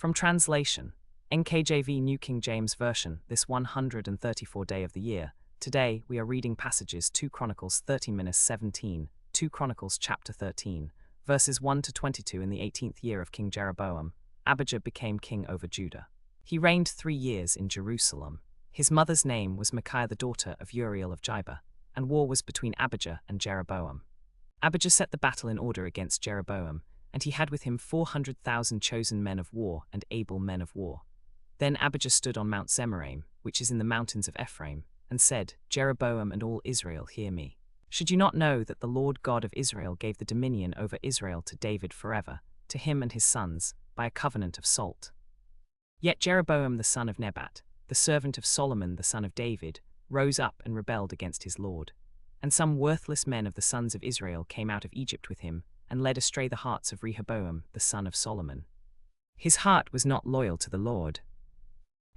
From translation, NKJV New King James Version, this 134th day of the year. Today, we are reading passages 2 Chronicles 13-17, 2 Chronicles chapter 13, verses 1-22. In the 18th year of King Jeroboam, Abijah became king over Judah. He reigned 3 years in Jerusalem. His mother's name was Micaiah, the daughter of Uriel of Jibah, and war was between Abijah and Jeroboam. Abijah set the battle in order against Jeroboam, and he had with him 400,000 chosen men of war and able men of war. Then Abijah stood on Mount Zemaraim, which is in the mountains of Ephraim, and said, Jeroboam and all Israel, hear me. Should you not know that the Lord God of Israel gave the dominion over Israel to David forever, to him and his sons, by a covenant of salt? Yet Jeroboam the son of Nebat, the servant of Solomon the son of David, rose up and rebelled against his Lord. And some worthless men of the sons of Israel came out of Egypt with him, and led astray the hearts of Rehoboam the son of Solomon. His heart was not loyal to the Lord.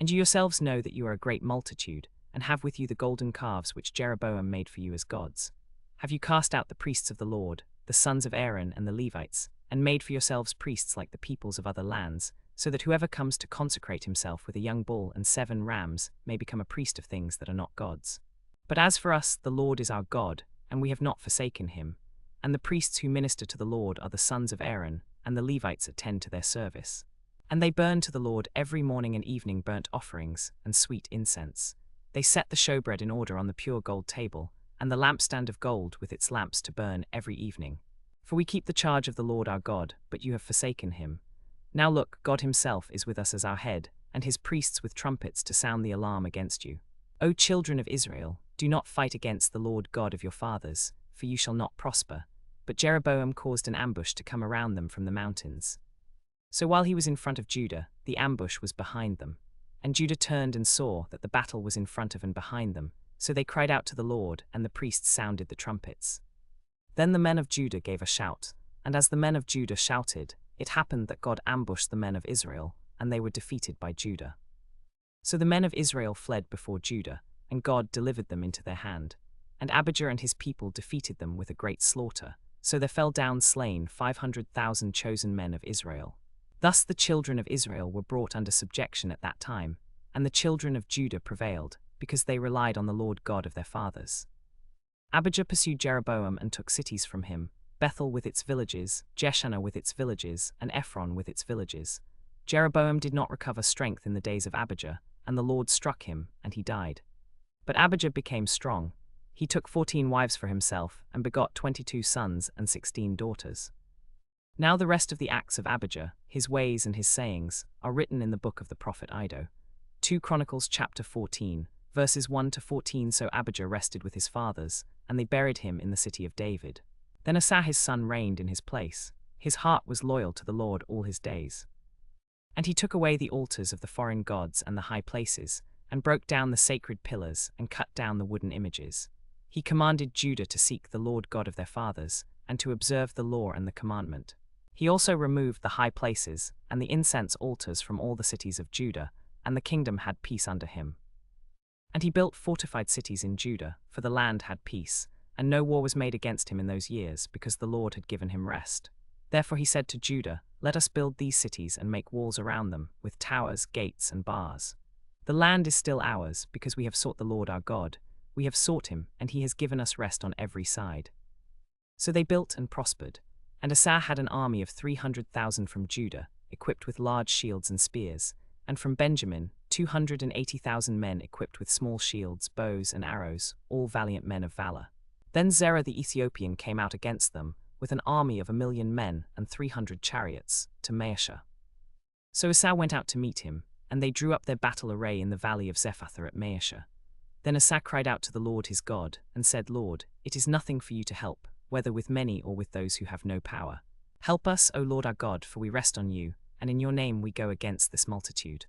And you yourselves know that you are a great multitude, and have with you the golden calves which Jeroboam made for you as gods. Have you cast out the priests of the Lord, the sons of Aaron and the Levites, and made for yourselves priests like the peoples of other lands, so that whoever comes to consecrate himself with a young bull and 7 rams may become a priest of things that are not gods? But as for us, the Lord is our God, and we have not forsaken him. And the priests who minister to the Lord are the sons of Aaron, and the Levites attend to their service. And they burn to the Lord every morning and evening burnt offerings and sweet incense. They set the showbread in order on the pure gold table, and the lampstand of gold with its lamps to burn every evening. For we keep the charge of the Lord our God, but you have forsaken him. Now look, God himself is with us as our head, and his priests with trumpets to sound the alarm against you. O children of Israel, do not fight against the Lord God of your fathers, for you shall not prosper. But Jeroboam caused an ambush to come around them from the mountains. So while he was in front of Judah, the ambush was behind them. And Judah turned and saw that the battle was in front of and behind them, so they cried out to the Lord, and the priests sounded the trumpets. Then the men of Judah gave a shout, and as the men of Judah shouted, it happened that God ambushed the men of Israel, and they were defeated by Judah. So the men of Israel fled before Judah, and God delivered them into their hand. And Abijah and his people defeated them with a great slaughter. So there fell down slain 500,000 chosen men of Israel. Thus the children of Israel were brought under subjection at that time, and the children of Judah prevailed, because they relied on the Lord God of their fathers. Abijah pursued Jeroboam and took cities from him, Bethel with its villages, Jeshanah with its villages, and Ephron with its villages. Jeroboam did not recover strength in the days of Abijah, and the Lord struck him, and he died. But Abijah became strong. He took 14 wives for himself, and begot 22 sons and 16 daughters. Now the rest of the acts of Abijah, his ways and his sayings, are written in the book of the prophet Iddo. 2 Chronicles chapter 14, verses 1-14. So Abijah rested with his fathers, and they buried him in the city of David. Then Asa his son reigned in his place. His heart was loyal to the Lord all his days. And he took away the altars of the foreign gods and the high places, and broke down the sacred pillars, and cut down the wooden images. He commanded Judah to seek the Lord God of their fathers, and to observe the law and the commandment. He also removed the high places and the incense altars from all the cities of Judah, and the kingdom had peace under him. And he built fortified cities in Judah, for the land had peace, and no war was made against him in those years, because the Lord had given him rest. Therefore he said to Judah, Let us build these cities and make walls around them, with towers, gates, and bars. The land is still ours, because we have sought the Lord our God. We have sought him, and he has given us rest on every side. So they built and prospered. And Asa had an army of 300,000 from Judah, equipped with large shields and spears, and from Benjamin 280,000 men equipped with small shields, bows, and arrows, all valiant men of valor. Then Zerah the Ethiopian came out against them, with an army of 1,000,000 men and 300 chariots, to Maashah. So Asa went out to meet him, and they drew up their battle array in the valley of Zephathah at Maashah. Then Asa cried out to the Lord his God, and said, Lord, it is nothing for you to help, whether with many or with those who have no power. Help us, O Lord our God, for we rest on you, and in your name we go against this multitude.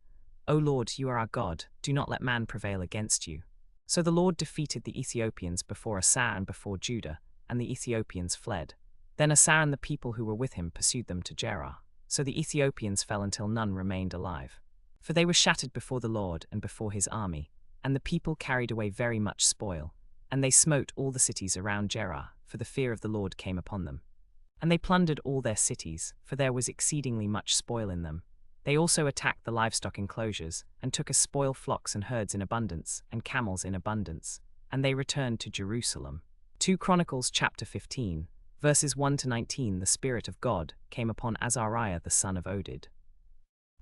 O Lord, you are our God, do not let man prevail against you. So the Lord defeated the Ethiopians before Asa and before Judah, and the Ethiopians fled. Then Asa and the people who were with him pursued them to Gerar. So the Ethiopians fell until none remained alive. For they were shattered before the Lord and before his army, and the people carried away very much spoil. And they smote all the cities around Gerar, for the fear of the Lord came upon them. And they plundered all their cities, for there was exceedingly much spoil in them. They also attacked the livestock enclosures, and took as spoil flocks and herds in abundance, and camels in abundance, and they returned to Jerusalem. 2 Chronicles chapter 15, verses 1-19. The Spirit of God came upon Azariah the son of Oded.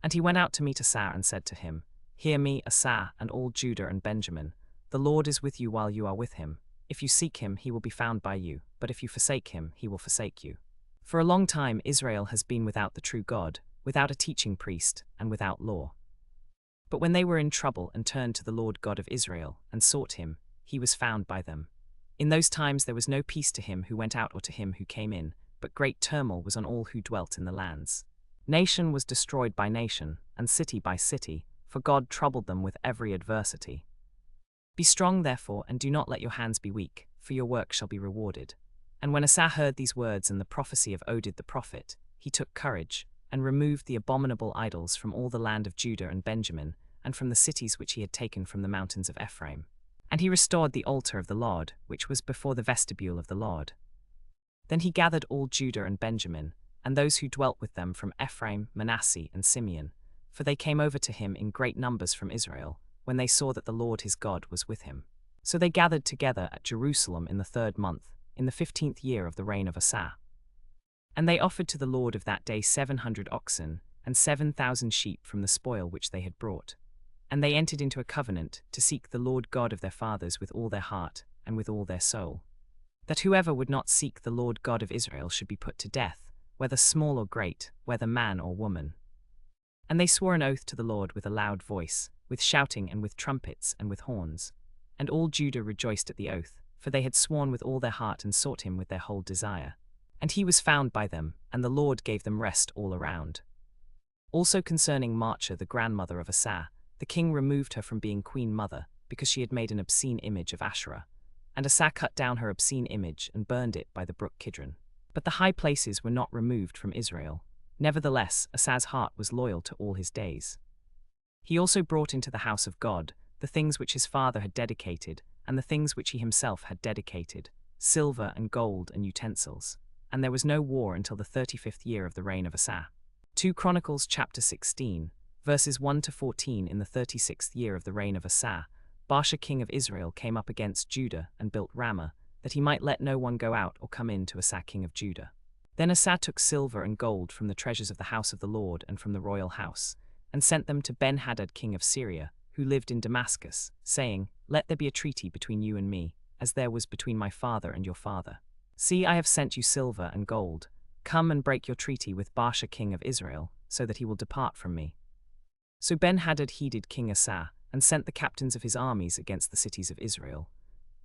And he went out to meet Asa and said to him, Hear me, Asa, and all Judah and Benjamin. The Lord is with you while you are with him. If you seek him, he will be found by you, but if you forsake him, he will forsake you. For a long time Israel has been without the true God, without a teaching priest, and without law. But when they were in trouble and turned to the Lord God of Israel, and sought him, he was found by them. In those times there was no peace to him who went out or to him who came in, but great turmoil was on all who dwelt in the lands. Nation was destroyed by nation, and city by city, for God troubled them with every adversity. Be strong therefore, and do not let your hands be weak, for your work shall be rewarded. And when Asa heard these words and the prophecy of Oded the prophet, he took courage, and removed the abominable idols from all the land of Judah and Benjamin, and from the cities which he had taken from the mountains of Ephraim. And he restored the altar of the Lord, which was before the vestibule of the Lord. Then he gathered all Judah and Benjamin, and those who dwelt with them from Ephraim, Manasseh, and Simeon, for they came over to him in great numbers from Israel, when they saw that the Lord his God was with him. So they gathered together at Jerusalem in the 3rd month, in the 15th year of the reign of Asa. And they offered to the Lord of that day 700 oxen, and 7,000 sheep from the spoil which they had brought. And they entered into a covenant to seek the Lord God of their fathers with all their heart, and with all their soul. That whoever would not seek the Lord God of Israel should be put to death, whether small or great, whether man or woman. And they swore an oath to the Lord with a loud voice, with shouting and with trumpets and with horns. And all Judah rejoiced at the oath, for they had sworn with all their heart and sought him with their whole desire. And he was found by them, and the Lord gave them rest all around. Also concerning Maachah the grandmother of Asa, the king removed her from being queen mother, because she had made an obscene image of Asherah. And Asa cut down her obscene image and burned it by the brook Kidron. But the high places were not removed from Israel. Nevertheless, Asa's heart was loyal to all his days. He also brought into the house of God the things which his father had dedicated, and the things which he himself had dedicated, silver and gold and utensils. And there was no war until the 35th year of the reign of Asa. 2 Chronicles chapter 16, verses 1-14. In the 36th year of the reign of Asa, Baasha king of Israel came up against Judah and built Ramah, that he might let no one go out or come in to Asa king of Judah. Then Asa took silver and gold from the treasures of the house of the Lord and from the royal house, and sent them to Ben-Hadad king of Syria, who lived in Damascus, saying, Let there be a treaty between you and me, as there was between my father and your father. See, I have sent you silver and gold. Come and break your treaty with Baasha king of Israel, so that he will depart from me. So Ben-Hadad heeded King Asa, and sent the captains of his armies against the cities of Israel.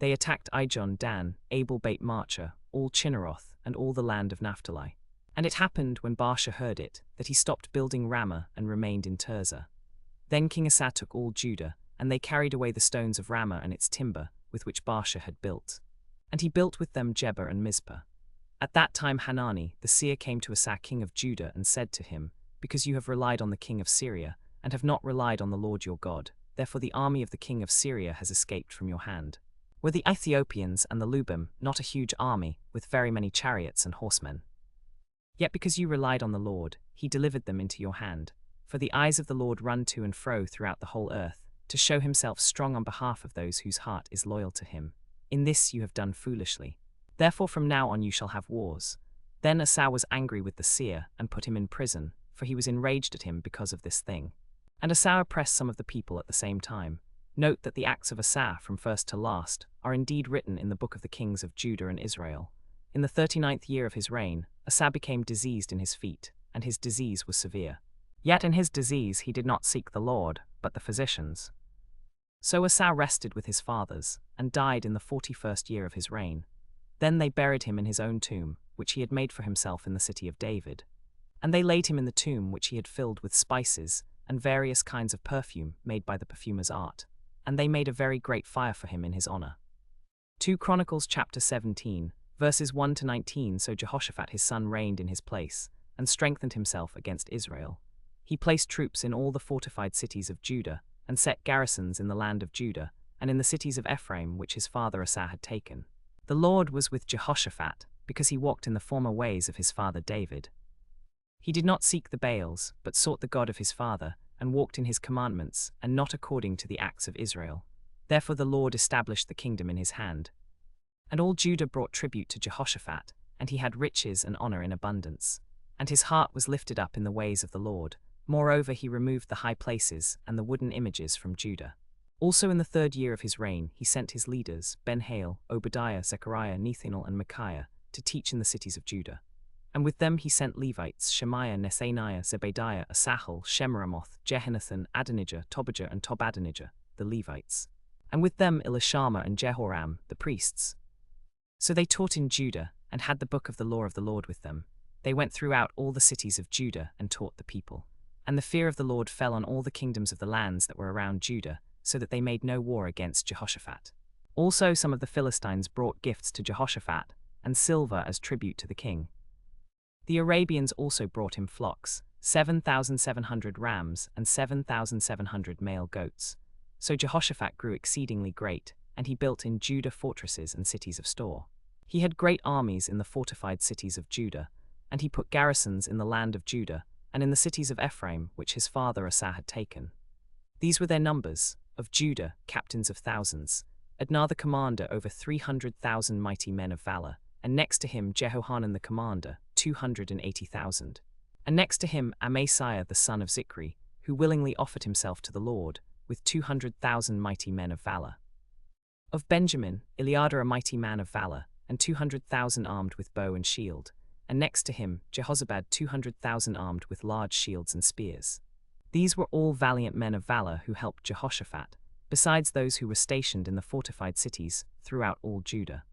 They attacked Ijon, Dan, Abel-Beit Maachah, all Chinneroth, and all the land of Naphtali. And it happened, when Baasha heard it, that he stopped building Ramah and remained in Tirzah. Then King Asa took all Judah, and they carried away the stones of Ramah and its timber, with which Baasha had built. And he built with them Jebah and Mizpah. At that time Hanani, the seer, came to Asa king of Judah and said to him, Because you have relied on the king of Syria, and have not relied on the Lord your God, therefore the army of the king of Syria has escaped from your hand. Were the Ethiopians and the Lubim not a huge army, with very many chariots and horsemen? Yet because you relied on the Lord, he delivered them into your hand. For the eyes of the Lord run to and fro throughout the whole earth, to show himself strong on behalf of those whose heart is loyal to him. In this you have done foolishly. Therefore from now on you shall have wars. Then Asa was angry with the seer, and put him in prison, for he was enraged at him because of this thing. And Asa oppressed some of the people at the same time. Note that the acts of Asa from first to last are indeed written in the book of the kings of Judah and Israel. In the 39th year of his reign, Asa became diseased in his feet, and his disease was severe. Yet in his disease he did not seek the Lord, but the physicians. So Asa rested with his fathers, and died in the 41st year of his reign. Then they buried him in his own tomb, which he had made for himself in the city of David. And they laid him in the tomb which he had filled with spices, and various kinds of perfume made by the perfumer's art. And they made a very great fire for him in his honor. 2 Chronicles chapter 17, verses 1-19. So Jehoshaphat his son reigned in his place, and strengthened himself against Israel. He placed troops in all the fortified cities of Judah, and set garrisons in the land of Judah, and in the cities of Ephraim which his father Asa had taken. The Lord was with Jehoshaphat, because he walked in the former ways of his father David. He did not seek the Baals, but sought the God of his father, and walked in his commandments, and not according to the acts of Israel. Therefore the Lord established the kingdom in his hand. And all Judah brought tribute to Jehoshaphat, and he had riches and honor in abundance. And his heart was lifted up in the ways of the Lord. Moreover, he removed the high places and the wooden images from Judah. Also in the 3rd year of his reign, he sent his leaders, Ben-Hail, Obadiah, Zechariah, Nethanel, and Micaiah, to teach in the cities of Judah. And with them he sent Levites, Shemaiah, Nesaniah, Zebediah, Asahel, Shemiramoth, Jehonathan, Adonijah, Tobijah, and Tobadonijah, the Levites. And with them Elishama and Jehoram, the priests. So they taught in Judah, and had the book of the law of the Lord with them. They went throughout all the cities of Judah, and taught the people. And the fear of the Lord fell on all the kingdoms of the lands that were around Judah, so that they made no war against Jehoshaphat. Also some of the Philistines brought gifts to Jehoshaphat, and silver as tribute to the king. The Arabians also brought him flocks, 7,700 rams, and 7,700 male goats. So Jehoshaphat grew exceedingly great, and he built in Judah fortresses and cities of store. He had great armies in the fortified cities of Judah, and he put garrisons in the land of Judah, and in the cities of Ephraim, which his father Asa had taken. These were their numbers: of Judah, captains of thousands, Adnah the commander over 300,000 mighty men of valor, and next to him Jehohanan the commander, 280,000. And next to him Amasiah the son of Zichri, who willingly offered himself to the Lord, with 200,000 mighty men of valor. Of Benjamin, Eliada a mighty man of valor, and 200,000 armed with bow and shield, and next to him Jehozabad 200,000 armed with large shields and spears. These were all valiant men of valor who helped Jehoshaphat, besides those who were stationed in the fortified cities throughout all Judah.